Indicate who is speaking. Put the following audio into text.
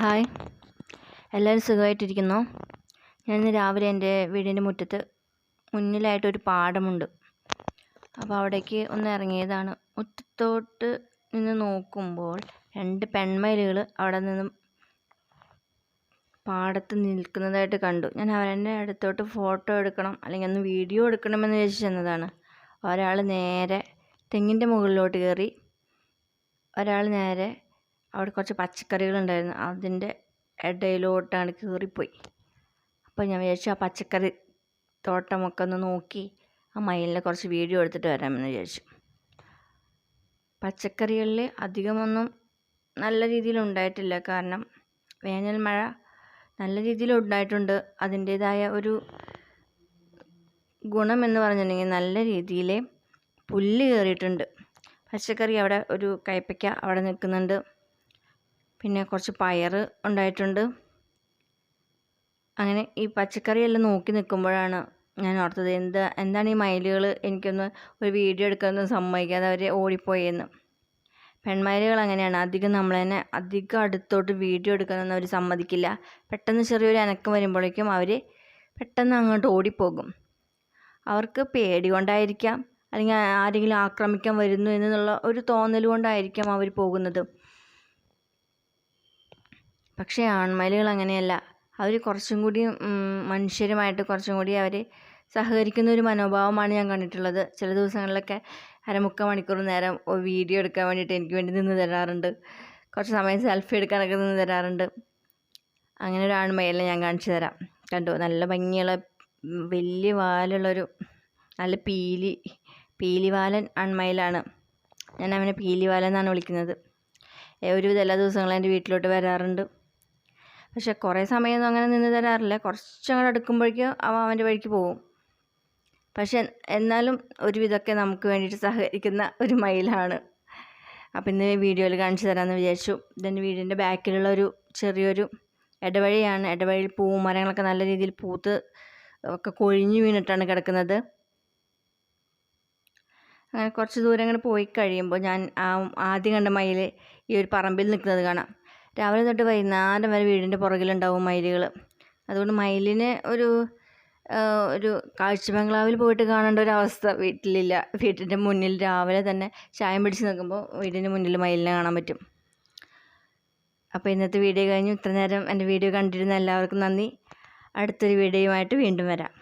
Speaker 1: Hi, എല്ലാവരും സുഖമായിട്ടിരിക്കുന്നോ? ഞാനിന്ന് രാവിലെ എൻ്റെ വീടിൻ്റെ മുന്നിലായിട്ടൊരു പാടമുണ്ട്. അപ്പോൾ അവിടേക്ക് ഒന്ന് ഇറങ്ങിയതാണ്. മുറ്റത്തോട്ട് നിന്ന് നോക്കുമ്പോൾ 2 പെൺമയിലുകൾ അവിടെ നിന്നും പാടത്ത് നിൽക്കുന്നതായിട്ട് കണ്ടു. ഞാൻ അവരുടെ അടുത്തോട്ട് ഫോട്ടോ എടുക്കണം അല്ലെങ്കിൽ ഒന്ന് വീഡിയോ എടുക്കണമെന്ന് വിചാരിച്ച് ചെന്നതാണ്. ഒരാൾ നേരെ തെങ്ങിൻ്റെ മുകളിലോട്ട് കയറി, ഒരാൾ നേരെ അവിടെ കുറച്ച് പച്ചക്കറികളുണ്ടായിരുന്നു, അതിൻ്റെ ഇടയിലോട്ടാണ് കയറിപ്പോയി. അപ്പോൾ ഞാൻ വിചാരിച്ചു ആ പച്ചക്കറി തോട്ടമൊക്കെ ഒന്ന് നോക്കി ആ മയിലിനെ കുറച്ച് വീഡിയോ എടുത്തിട്ട് വരാമെന്ന് വിചാരിച്ചു. പച്ചക്കറികളിൽ അധികമൊന്നും നല്ല രീതിയിൽ ഉണ്ടായിട്ടില്ല. കാരണം വേനൽ മഴ നല്ല രീതിയിൽ ഉണ്ടായിട്ടുണ്ട്. അതിൻ്റേതായ ഒരു ഗുണമെന്ന് പറഞ്ഞിട്ടുണ്ടെങ്കിൽ നല്ല രീതിയിൽ പുല്ല് കയറിയിട്ടുണ്ട്. പച്ചക്കറി അവിടെ ഒരു കയ്പ്പയ്ക്ക അവിടെ നിൽക്കുന്നുണ്ട്, പിന്നെ കുറച്ച് പയർ ഉണ്ടായിട്ടുണ്ട്. അങ്ങനെ ഈ പച്ചക്കറിയെല്ലാം നോക്കി നിൽക്കുമ്പോഴാണ് ഞാൻ ഓർത്തത്, എന്താണ് ഈ മയിലുകൾ എനിക്കൊന്ന് ഒരു വീഡിയോ എടുക്കാനൊന്നും സമ്മതിക്കാതെ അവർ ഓടിപ്പോയെന്ന്. പെൺമയിലുകൾ അങ്ങനെയാണ്, അധികം അടുത്തോട്ട് വീഡിയോ എടുക്കാനൊന്നും അവർ സമ്മതിക്കില്ല. പെട്ടെന്ന് ചെറിയൊരു അനക്കം വരുമ്പോഴേക്കും അവർ പെട്ടെന്ന് അങ്ങോട്ട് ഓടിപ്പോകും. അവർക്ക് പേടി കൊണ്ടായിരിക്കാം, അല്ലെങ്കിൽ ആരെങ്കിലും ആക്രമിക്കാൻ വരുന്നു എന്നുള്ള ഒരു തോന്നൽ കൊണ്ടായിരിക്കാം അവർ പോകുന്നത്. പക്ഷേ ആൺമയിലുകൾ അങ്ങനെയല്ല. അവർ കുറച്ചും കൂടി മനുഷ്യരുമായിട്ട് കുറച്ചും കൂടി അവർ സഹകരിക്കുന്ന ഒരു മനോഭാവമാണ് ഞാൻ കണ്ടിട്ടുള്ളത്. ചില ദിവസങ്ങളിലൊക്കെ അരമുക്കാൽ മണിക്കൂർ നേരം വീഡിയോ എടുക്കാൻ വേണ്ടിയിട്ട് എനിക്ക് വേണ്ടി നിന്ന് തരാറുണ്ട്. കുറച്ച് സമയം സെൽഫി എടുക്കാനൊക്കെ നിന്ന് തരാറുണ്ട്. അങ്ങനെ ഒരു ആൺമയിലിനെ ഞാൻ കാണിച്ചു തരാം. കണ്ടു, നല്ല ഭംഗിയുള്ള വലിയ വാലുള്ളൊരു നല്ല പീലിവാലൻ ആൺമയിലാണ്. ഞാൻ അവനെ പീലിവാലൻ എന്നാണ് വിളിക്കുന്നത്. ഒരുവിധം എല്ലാ ദിവസങ്ങളും എൻ്റെ വീട്ടിലോട്ട് വരാറുണ്ട്. പക്ഷെ കുറേ സമയമൊന്നും അങ്ങനെ നിന്ന് തരാറില്ല. കുറച്ചങ്ങോട്ട് അടുക്കുമ്പോഴേക്കും അവൻ്റെ വഴിക്ക് പോകും. പക്ഷെ എന്നാലും ഒരുവിധമൊക്കെ നമുക്ക് വേണ്ടിയിട്ട് സഹകരിക്കുന്ന ഒരു മയിലാണ്. അപ്പോൾ ഇന്ന് വീഡിയോയിൽ കാണിച്ചു തരാമെന്ന് വിചാരിച്ചു. ഇതെൻ്റെ വീടിൻ്റെ ബാക്കിലുള്ള ഒരു ചെറിയൊരു ഇടവഴിയാണ്. ഇടവഴിയിൽ മരങ്ങളൊക്കെ നല്ല രീതിയിൽ പൂത്ത് ഒക്കെ കൊഴിഞ്ഞു വീണിട്ടാണ് കിടക്കുന്നത്. അങ്ങനെ കുറച്ച് ദൂരം അങ്ങനെ പോയി കഴിയുമ്പോൾ ഞാൻ ആദ്യം കണ്ട മയിൽ ഈ ഒരു പറമ്പിൽ നിൽക്കുന്നത് കാണാം. രാവിലെ തൊട്ട് വൈകുന്നേരം വരെ വീടിൻ്റെ പുറകിലുണ്ടാവും മയിലുകൾ. അതുകൊണ്ട് മയിലിന് ഒരു കാഴ്ച ബംഗ്ലാവിൽ പോയിട്ട് കാണേണ്ട ഒരു അവസ്ഥ വീട്ടിലില്ല. വീട്ടിൻ്റെ മുന്നിൽ രാവിലെ തന്നെ ചായം പിടിച്ച് നിൽക്കുമ്പോൾ വീടിൻ്റെ മുന്നിൽ മയിലിനെ കാണാൻ പറ്റും. അപ്പോൾ ഇന്നത്തെ വീഡിയോ കഴിഞ്ഞു. ഇത്ര നേരം എൻ്റെ വീഡിയോ കണ്ടിരുന്ന എല്ലാവർക്കും നന്ദി. അടുത്തൊരു വീഡിയോയുമായിട്ട് വീണ്ടും വരാം.